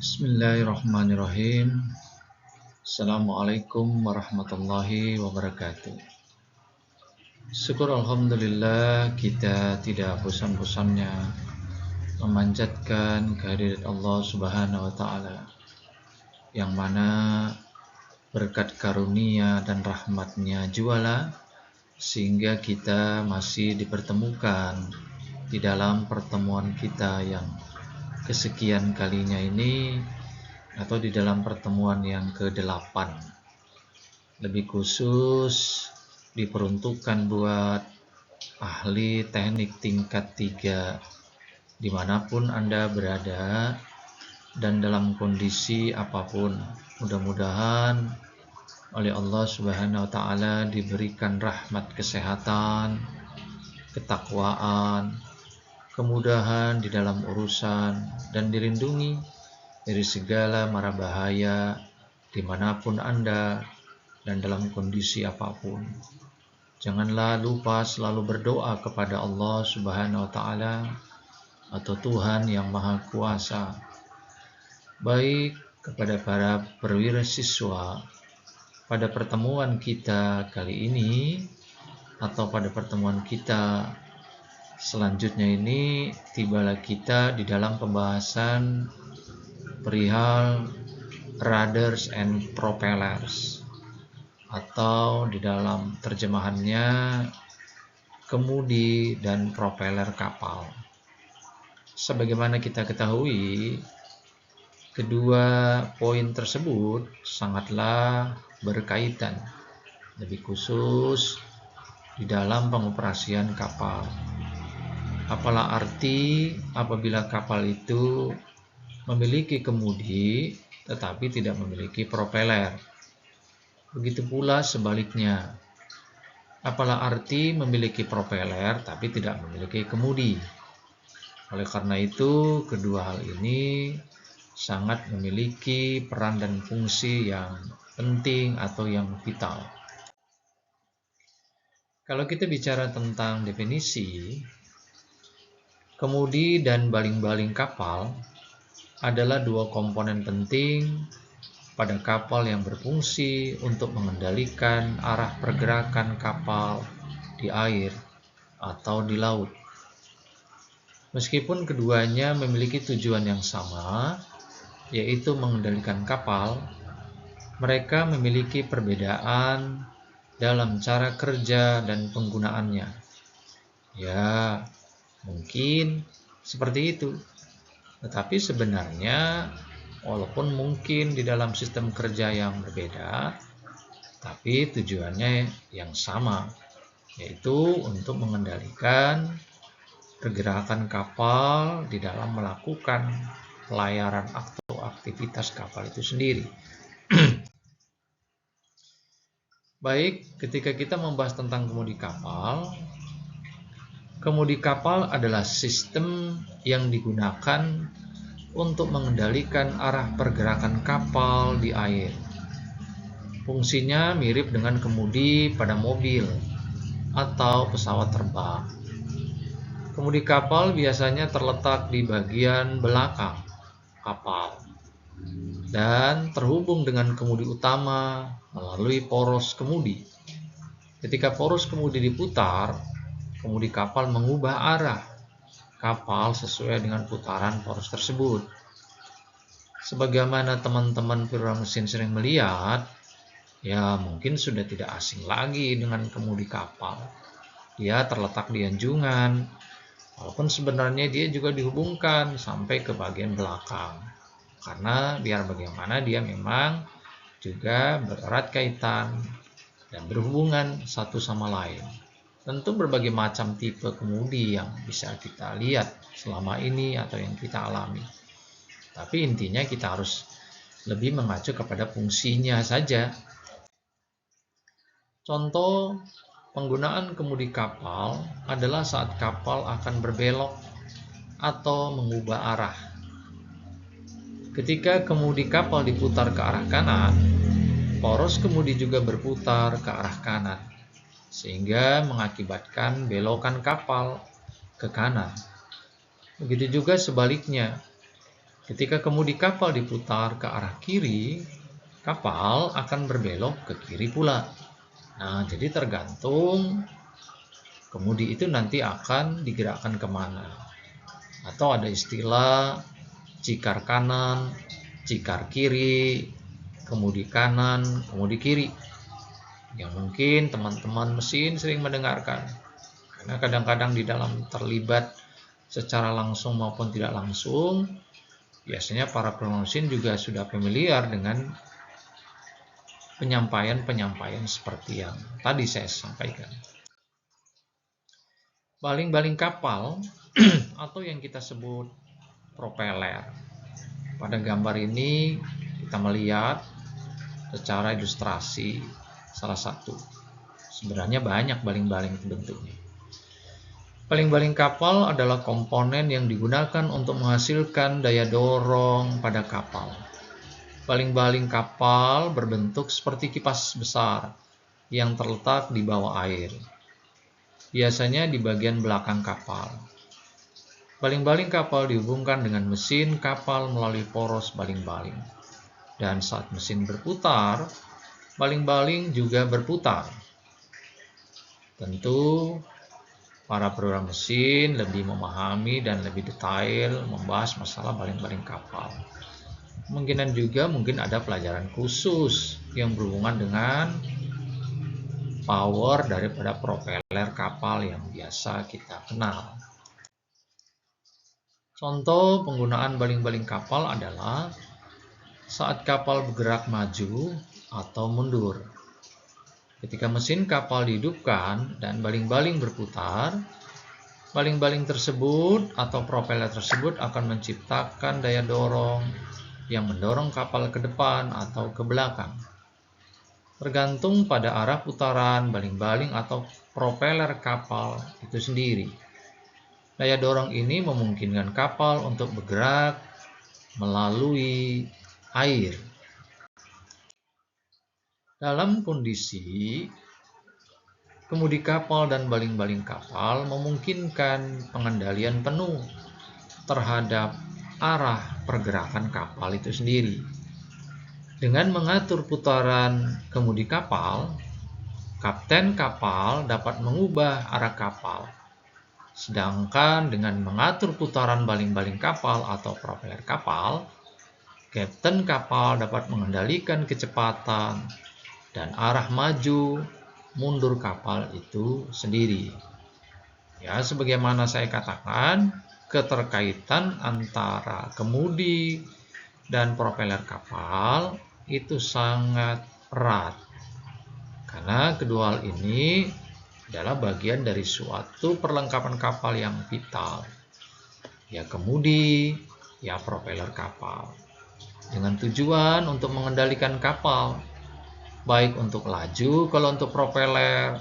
Bismillahirrahmanirrahim. Assalamualaikum warahmatullahi wabarakatuh. Syukur Alhamdulillah, kita tidak bosan-bosannya memanjatkan kehadirat Allah Subhanahu wa Ta'ala, yang mana berkat karunia dan rahmatnya juala sehingga kita masih dipertemukan di dalam pertemuan kita yang kesekian kalinya ini, atau di dalam pertemuan yang ke-8, lebih khusus diperuntukkan buat ahli teknik tingkat 3 dimanapun Anda berada dan dalam kondisi apapun. Mudah-mudahan oleh Allah Subhanahu wa Ta'ala diberikan rahmat kesehatan, ketakwaan, kemudahan di dalam urusan, dan dilindungi dari segala mara bahaya dimanapun Anda dan dalam kondisi apapun. Janganlah lupa selalu berdoa kepada Allah Subhanahu wa Ta'ala atau Tuhan yang Maha Kuasa. Baik kepada para perwira siswa, pada pertemuan kita kali ini atau pada pertemuan kita selanjutnya ini, tibalah kita di dalam pembahasan perihal rudders and propellers, atau di dalam terjemahannya kemudi dan propeller kapal. Sebagaimana kita ketahui, kedua poin tersebut sangatlah berkaitan, lebih khusus di dalam pengoperasian kapal. Apalah arti apabila kapal itu memiliki kemudi tetapi tidak memiliki propeller? Begitu pula sebaliknya. Apalah arti memiliki propeller tapi tidak memiliki kemudi? Oleh karena itu, kedua hal ini sangat memiliki peran dan fungsi yang penting atau yang vital. Kalau kita bicara tentang definisi, kemudi dan baling-baling kapal adalah dua komponen penting pada kapal yang berfungsi untuk mengendalikan arah pergerakan kapal di air atau di laut. Meskipun keduanya memiliki tujuan yang sama, yaitu mengendalikan kapal, mereka memiliki perbedaan dalam cara kerja dan penggunaannya. Ya, mungkin seperti itu. Tetapi sebenarnya, walaupun mungkin di dalam sistem kerja yang berbeda, tapi tujuannya yang sama, yaitu untuk mengendalikan pergerakan kapal di dalam melakukan pelayaran atau aktivitas kapal itu sendiri. Baik, ketika kita membahas tentang kemudi kapal adalah sistem yang digunakan untuk mengendalikan arah pergerakan kapal di air. Fungsinya mirip dengan kemudi pada mobil atau pesawat terbang. Kemudi kapal biasanya terletak di bagian belakang kapal dan terhubung dengan kemudi utama melalui poros kemudi. Ketika poros kemudi diputar, kemudi kapal mengubah arah kapal sesuai dengan putaran poros tersebut. Sebagaimana teman-teman perwira mesin sering melihat, ya mungkin sudah tidak asing lagi dengan kemudi kapal. Dia terletak di anjungan, walaupun sebenarnya dia juga dihubungkan sampai ke bagian belakang. Karena biar bagaimana dia memang juga bererat kaitan dan berhubungan satu sama lain. Tentu berbagai macam tipe kemudi yang bisa kita lihat selama ini atau yang kita alami. Tapi intinya kita harus lebih mengacu kepada fungsinya saja. Contoh penggunaan kemudi kapal adalah saat kapal akan berbelok atau mengubah arah. Ketika kemudi kapal diputar ke arah kanan, poros kemudi juga berputar ke arah kanan, sehingga mengakibatkan belokan kapal ke kanan. Begitu juga sebaliknya, Ketika kemudi kapal diputar ke arah kiri, kapal akan berbelok ke kiri pula. Nah, jadi tergantung kemudi itu nanti akan digerakkan kemana. Atau ada istilah cikar kanan, cikar kiri, kemudi kanan, kemudi kiri. Yang mungkin teman-teman mesin sering mendengarkan. Karena kadang-kadang di dalam terlibat secara langsung maupun tidak langsung, biasanya para perawat mesin juga sudah familiar dengan penyampaian-penyampaian seperti yang tadi saya sampaikan. Baling-baling kapal atau yang kita sebut propeller. Pada gambar ini kita melihat secara ilustrasi salah satu. Sebenarnya banyak baling-baling itu bentuknya. Baling-baling kapal adalah komponen yang digunakan untuk menghasilkan daya dorong pada kapal. Baling-baling kapal berbentuk seperti kipas besar yang terletak di bawah air, biasanya di bagian belakang kapal. Baling-baling kapal dihubungkan dengan mesin kapal melalui poros baling-baling. Dan saat mesin berputar, baling-baling juga berputar. Tentu, para program mesin lebih memahami dan lebih detail membahas masalah baling-baling kapal. Mungkin ada pelajaran khusus yang berhubungan dengan power daripada propeller kapal yang biasa kita kenal. Contoh penggunaan baling-baling kapal adalah saat kapal bergerak maju atau mundur. Ketika mesin kapal dihidupkan dan baling-baling berputar, baling-baling tersebut atau propeller tersebut akan menciptakan daya dorong yang mendorong kapal ke depan atau ke belakang. Tergantung pada arah putaran baling-baling atau propeller kapal itu sendiri. Daya dorong ini memungkinkan kapal untuk bergerak melalui air. Dalam kondisi kemudi kapal dan baling-baling kapal memungkinkan pengendalian penuh terhadap arah pergerakan kapal itu sendiri. Dengan mengatur putaran kemudi kapal, kapten kapal dapat mengubah arah kapal. Sedangkan dengan mengatur putaran baling-baling kapal atau propeller kapal, kapten kapal dapat mengendalikan kecepatan dan arah maju mundur kapal itu sendiri. Ya, sebagaimana saya katakan, keterkaitan antara kemudi dan propeller kapal itu sangat erat. Karena kedua hal ini adalah bagian dari suatu perlengkapan kapal yang vital. Ya kemudi, ya propeller kapal. Dengan tujuan untuk mengendalikan kapal, baik untuk laju kalau untuk propeller,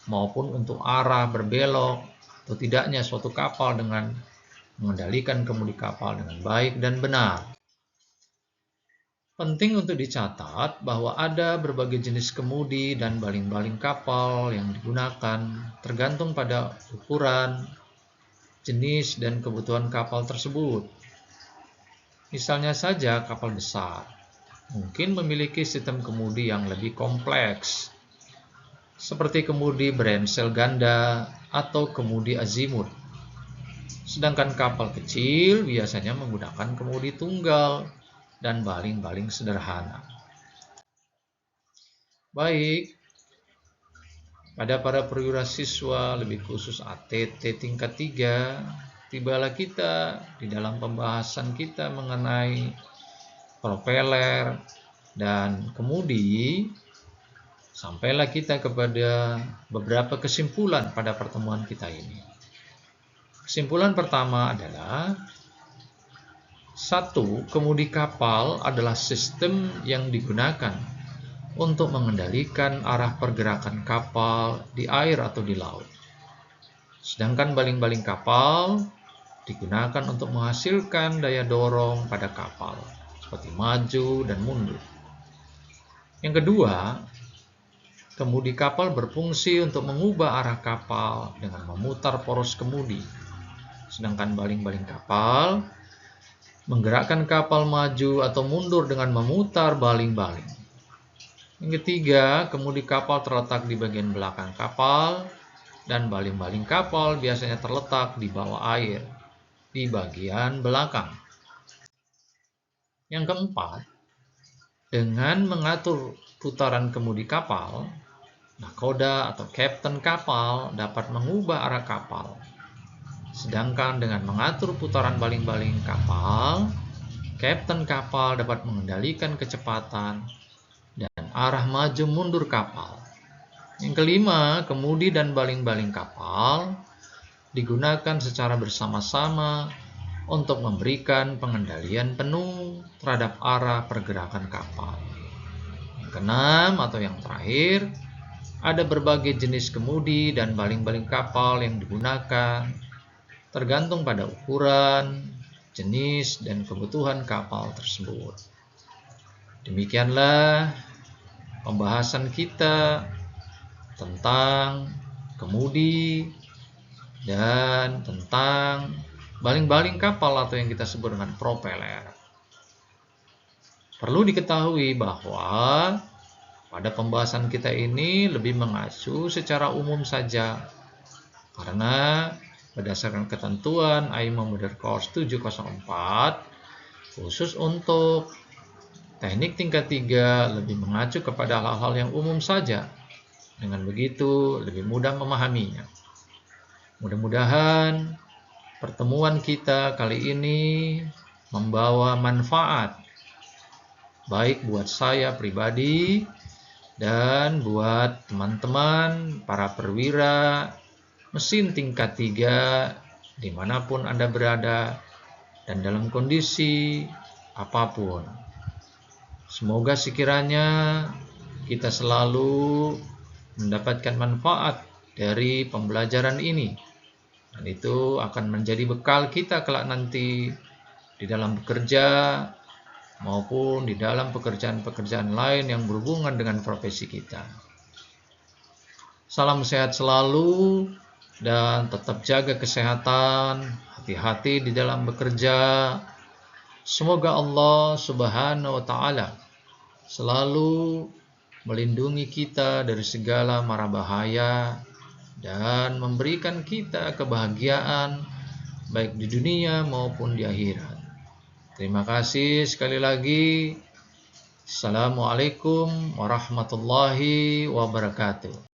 maupun untuk arah berbelok atau tidaknya suatu kapal dengan mengendalikan kemudi kapal dengan baik dan benar. Penting untuk dicatat bahwa ada berbagai jenis kemudi dan baling-baling kapal yang digunakan tergantung pada ukuran, jenis, dan kebutuhan kapal tersebut. Misalnya saja kapal besar mungkin memiliki sistem kemudi yang lebih kompleks, seperti kemudi berensel ganda atau kemudi azimut. Sedangkan kapal kecil biasanya menggunakan kemudi tunggal dan baling-baling sederhana. Baik, pada para perwira siswa, lebih khusus ATT tingkat 3, tibalah kita di dalam pembahasan kita mengenai propeller dan kemudi. Sampailah kita kepada beberapa kesimpulan pada pertemuan kita ini. Kesimpulan pertama adalah 1. Kemudi kapal adalah sistem yang digunakan untuk mengendalikan arah pergerakan kapal di air atau di laut. Sedangkan baling-baling kapal digunakan untuk menghasilkan daya dorong pada kapal, seperti maju dan mundur. Yang kedua, kemudi kapal berfungsi untuk mengubah arah kapal dengan memutar poros kemudi. Sedangkan baling-baling kapal menggerakkan kapal maju atau mundur dengan memutar baling-baling. Yang ketiga, kemudi kapal terletak di bagian belakang kapal dan baling-baling kapal biasanya terletak di bawah air, di bagian belakang. Yang keempat, dengan mengatur putaran kemudi kapal, nakoda atau kapten kapal dapat mengubah arah kapal. Sedangkan dengan mengatur putaran baling-baling kapal, kapten kapal dapat mengendalikan kecepatan dan arah maju mundur kapal. Yang kelima, kemudi dan baling-baling kapal digunakan secara bersama-sama untuk memberikan pengendalian penuh terhadap arah pergerakan kapal. Yang keenam atau yang terakhir, ada berbagai jenis kemudi dan baling-baling kapal yang digunakan tergantung pada ukuran, jenis, dan kebutuhan kapal tersebut. Demikianlah pembahasan kita tentang kemudi dan tentang baling-baling kapal atau yang kita sebut dengan propeller. Perlu diketahui bahwa pada pembahasan kita ini lebih mengacu secara umum saja, karena berdasarkan ketentuan IMO Model Course 704, khusus untuk teknik tingkat 3 lebih mengacu kepada hal-hal yang umum saja. Dengan begitu, lebih mudah memahaminya. Mudah-mudahan pertemuan kita kali ini membawa manfaat, baik buat saya pribadi dan buat teman-teman para perwira mesin tingkat 3 dimanapun Anda berada dan dalam kondisi apapun. Semoga sekiranya kita selalu mendapatkan manfaat dari pembelajaran ini, dan itu akan menjadi bekal kita kelak nanti di dalam bekerja maupun di dalam pekerjaan-pekerjaan lain yang berhubungan dengan profesi kita. Salam sehat selalu dan tetap jaga kesehatan, hati-hati di dalam bekerja. Semoga Allah Subhanahu wa Ta'ala selalu melindungi kita dari segala mara bahaya dan memberikan kita kebahagiaan baik di dunia maupun di akhirat. Terima kasih sekali lagi. Assalamualaikum warahmatullahi wabarakatuh.